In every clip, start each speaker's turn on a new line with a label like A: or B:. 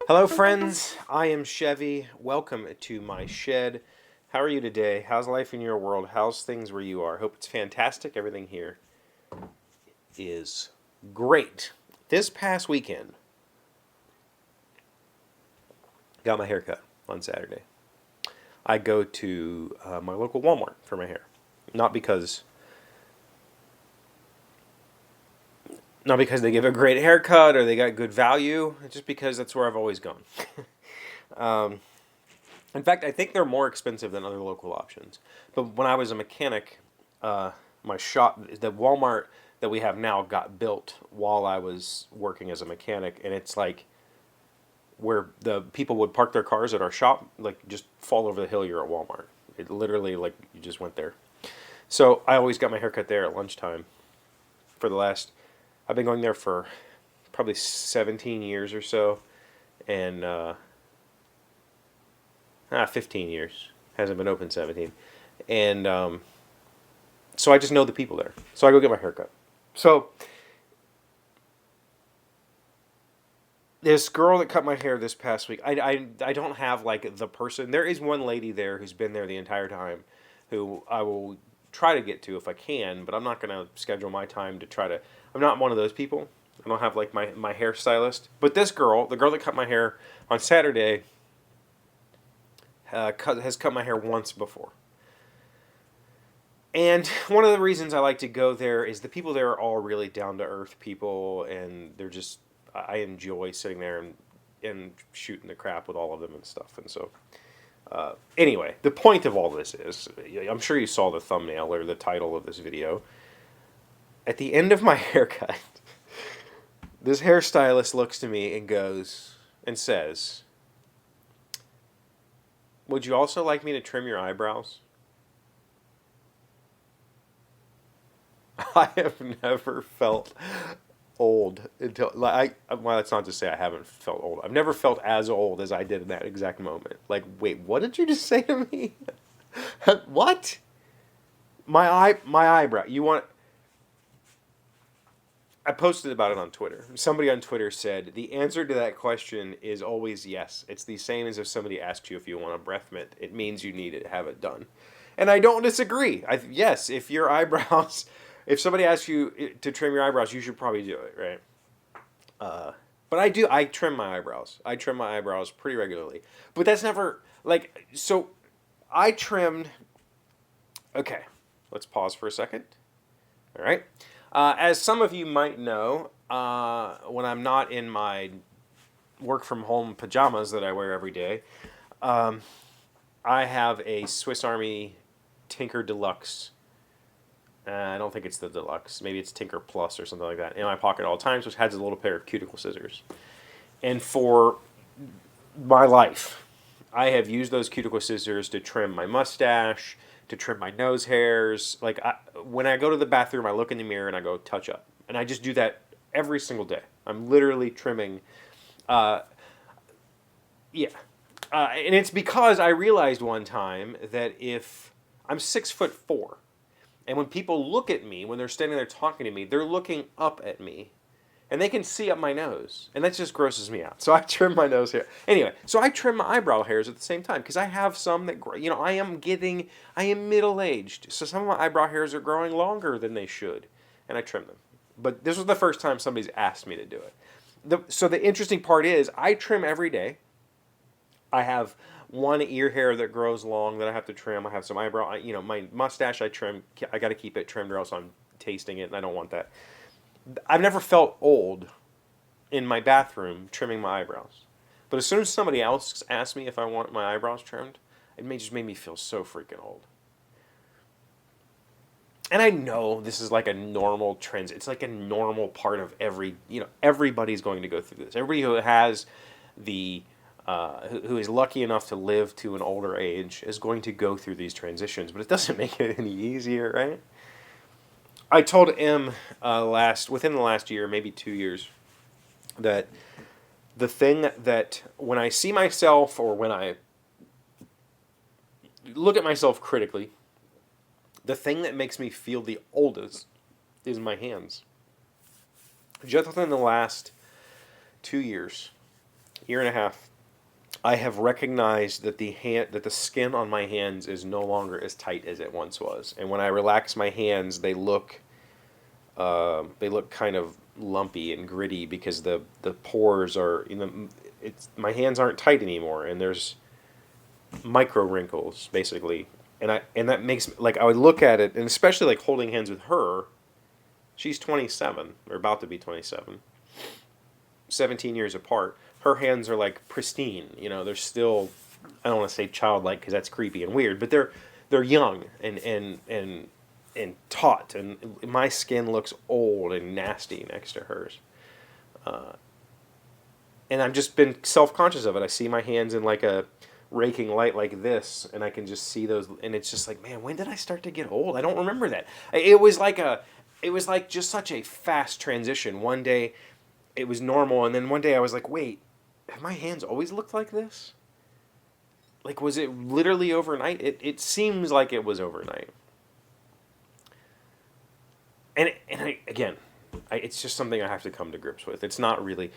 A: Hello, friends. I am Chevee. Welcome to my shed. How are you today? How's life in your world? How's things where you are? Hope it's fantastic. Everything here is great. This past weekend, got my hair cut on Saturday. I go to my local Walmart for my hair, not because not because they give a great haircut or they got good value. It's just because that's where I've always gone. In fact, I think they're more expensive than other local options. But when I was a mechanic, my shop, the Walmart that we have now, got built while I was working as a mechanic, and it's like where the people would park their cars at our shop, like just fall over the hill. You're at Walmart. It literally, like, you just went there. So I always got my haircut there at lunchtime. For the last, I've been going there for probably 17 years or so, and 15 years. Hasn't been open 17. And so I just know the people there. So I go get my haircut. So this girl that cut my hair this past week, I don't have like the person. There is one lady there who's been there the entire time who I will try to get to if I can, but I'm not going to schedule my time to try to. I'm not one of those people. I don't have like my hairstylist. But this girl, the girl that cut my hair on Saturday, has cut my hair once before. And one of the reasons I like to go there is the people there are all really down-to-earth people, and they're just, I enjoy sitting there and shooting the crap with all of them and stuff. And so, anyway, the point of all this is, I'm sure you saw the thumbnail or the title of this video. At the end of my haircut, this hairstylist looks to me and goes and says, "Would you also like me to trim your eyebrows?" I have never felt old until, like, well, that's not to say I haven't felt old. I've never felt as old as I did in that exact moment. Like, wait, what did you just say to me? What? My eyebrow. You want? I posted about it on Twitter. Somebody on Twitter said the answer to that question is always yes. It's the same as if somebody asked you if you want a breath mint. It means you need to have it done. And I don't disagree. Yes, if your eyebrows, if somebody asks you to trim your eyebrows, you should probably do it, right? But I do. I trim my eyebrows. I trim my eyebrows pretty regularly. But that's never, like, so I trimmed, okay, let's pause for a second. All right. As some of you might know, when I'm not in my work from home pajamas that I wear every day, I have a Swiss Army Tinker Deluxe. I don't think it's the Deluxe. Maybe it's Tinker Plus or something like that in my pocket at all times, which has a little pair of cuticle scissors. And for my life, I have used those cuticle scissors to trim my mustache, to trim my nose hairs. Like, when I go to the bathroom, I look in the mirror and I go, touch up. And I just do that every single day. I'm literally trimming. Yeah. And it's because I realized one time that if I'm 6'4", and when people look at me, when they're standing there talking to me, they're looking up at me. And they can see up my nose. And that just grosses me out. So I trim my nose hair. Anyway, so I trim my eyebrow hairs at the same time. Because I have some that, I am middle-aged. So some of my eyebrow hairs are growing longer than they should. And I trim them. But this was the first time somebody's asked me to do it. So the interesting part is, I trim every day. I have one ear hair that grows long that I have to trim. I have some eyebrow, my mustache I trim. I got to keep it trimmed or else I'm tasting it and I don't want that. I've never felt old in my bathroom trimming my eyebrows. But as soon as somebody else asks me if I want my eyebrows trimmed, it just made me feel so freaking old. And I know this is like a normal trend. It's like a normal part of everybody's going to go through this. Everybody who has who is lucky enough to live to an older age is going to go through these transitions. But it doesn't make it any easier, right? I told M within the last year, maybe 2 years, that the thing that when I see myself or when I look at myself critically, the thing that makes me feel the oldest is my hands. Just within the last 2 years, year and a half, I have recognized that the skin on my hands is no longer as tight as it once was, and when I relax my hands, they look kind of lumpy and gritty because the pores are, it's my hands aren't tight anymore, and there's micro wrinkles basically, and that makes, like, I would look at it, and especially like holding hands with her. She's 27 or about to be 27, 17 years apart. Her hands are like pristine. They're still, I don't want to say childlike because that's creepy and weird, but they're young and taut, and my skin looks old and nasty next to hers. And I've just been self-conscious of it. I see my hands in like a raking light like this, and I can just see those, and it's just like, man, when did I start to get old? I don't remember that. It was like just such a fast transition. One day it was normal, and then one day I was like, wait, have my hands always looked like this? Like, was it literally overnight? It seems like it was overnight. And it's just something I have to come to grips with. It's not really,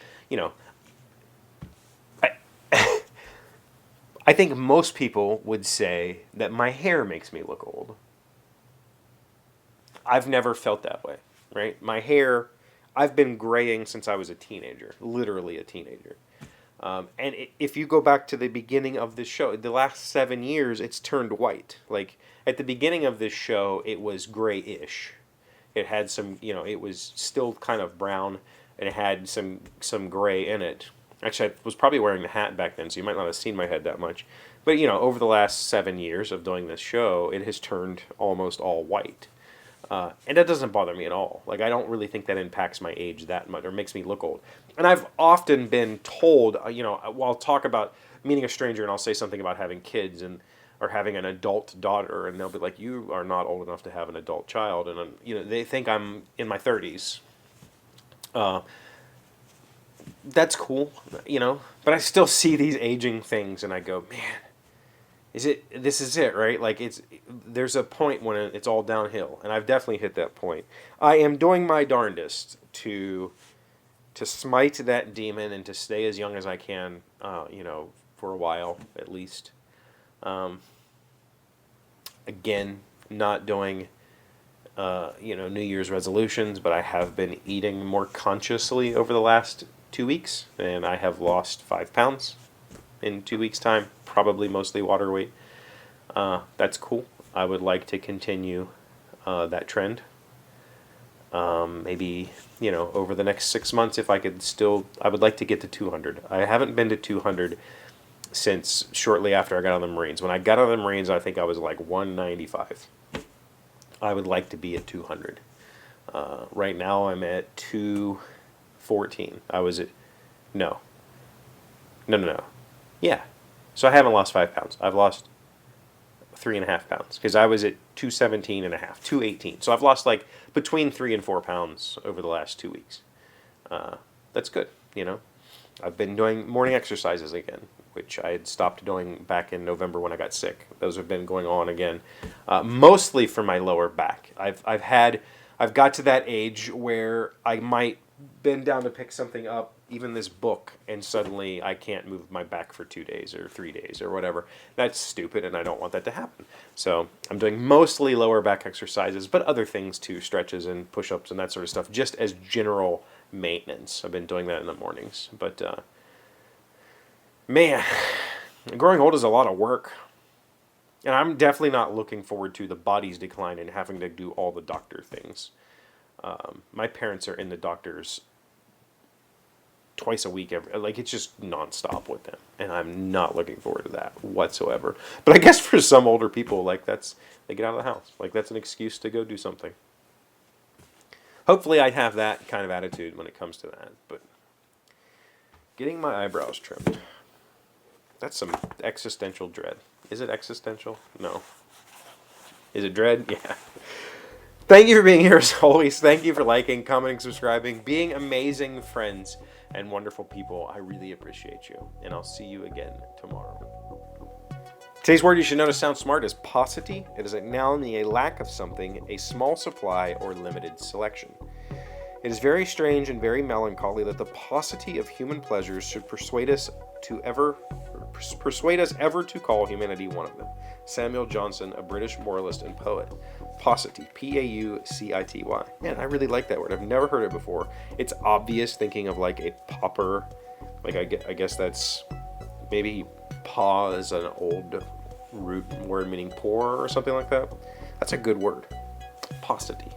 A: I think most people would say that my hair makes me look old. I've never felt that way, right? My hair, I've been graying since I was a teenager, literally a teenager. If you go back to the beginning of this show, the last 7 years, it's turned white. Like, at the beginning of this show, it was grayish. It had some, it was still kind of brown, and it had some gray in it. Actually, I was probably wearing the hat back then, so you might not have seen my head that much. But, over the last 7 years of doing this show, it has turned almost all white. And that doesn't bother me at all. Like, I don't really think that impacts my age that much or makes me look old. And I've often been told, I'll talk about meeting a stranger and I'll say something about having kids or having an adult daughter, and they'll be like, you are not old enough to have an adult child. And, they think I'm in my 30s. That's cool, but I still see these aging things and I go, man, this is it, right? Like, there's a point when it's all downhill, and I've definitely hit that point. I am doing my darndest to smite that demon and to stay as young as I can, for a while at least. Again, not doing New Year's resolutions, but I have been eating more consciously over the last 2 weeks, and I have lost 5 pounds in 2 weeks' time, probably mostly water weight. That's cool. I would like to continue that trend. Maybe, over the next 6 months, if I could I would like to get to 200. I haven't been to 200 since shortly after I got out of the Marines. When I got out of the Marines, I think I was like 195. I would like to be at 200. Right now, I'm at 214. I was at... No. Yeah. So I haven't lost 5 pounds. I've lost 3.5 pounds because I was at 217 and a half, 218. So I've lost like between 3 and 4 pounds over the last 2 weeks. That's good, I've been doing morning exercises again, which I had stopped doing back in November when I got sick. Those have been going on again, mostly for my lower back. I've got to that age where I might bend down to pick something up, even this book, and suddenly I can't move my back for 2 days or 3 days or whatever. That's stupid, and I don't want that to happen. So I'm doing mostly lower back exercises, but other things too, stretches and push-ups and that sort of stuff, just as general maintenance. I've been doing that in the mornings. But, man, growing old is a lot of work. And I'm definitely not looking forward to the body's decline and having to do all the doctor things. My parents are in the doctors twice a week. It's just nonstop with them, and I'm not looking forward to that whatsoever. But I guess for some older people, they get out of the house. That's an excuse to go do something. Hopefully, I have that kind of attitude when it comes to that. But getting my eyebrows trimmed, that's some existential dread. Is it existential? No. Is it dread? Yeah. Thank you for being here as always. Thank you for liking, commenting, subscribing, being amazing friends and wonderful people. I really appreciate you. And I'll see you again tomorrow. Today's word you should know to sound smart is paucity. It is a noun meaning a lack of something, a small supply, or limited selection. It is very strange and very melancholy that the paucity of human pleasures should persuade us ever to call humanity one of them. Samuel Johnson, a British moralist and poet. Paucity, Paucity. Man, I really like that word. I've never heard it before. It's obvious thinking of like a pauper. Like I guess that's maybe paw is an old root word meaning poor or something like that. That's a good word. Paucity.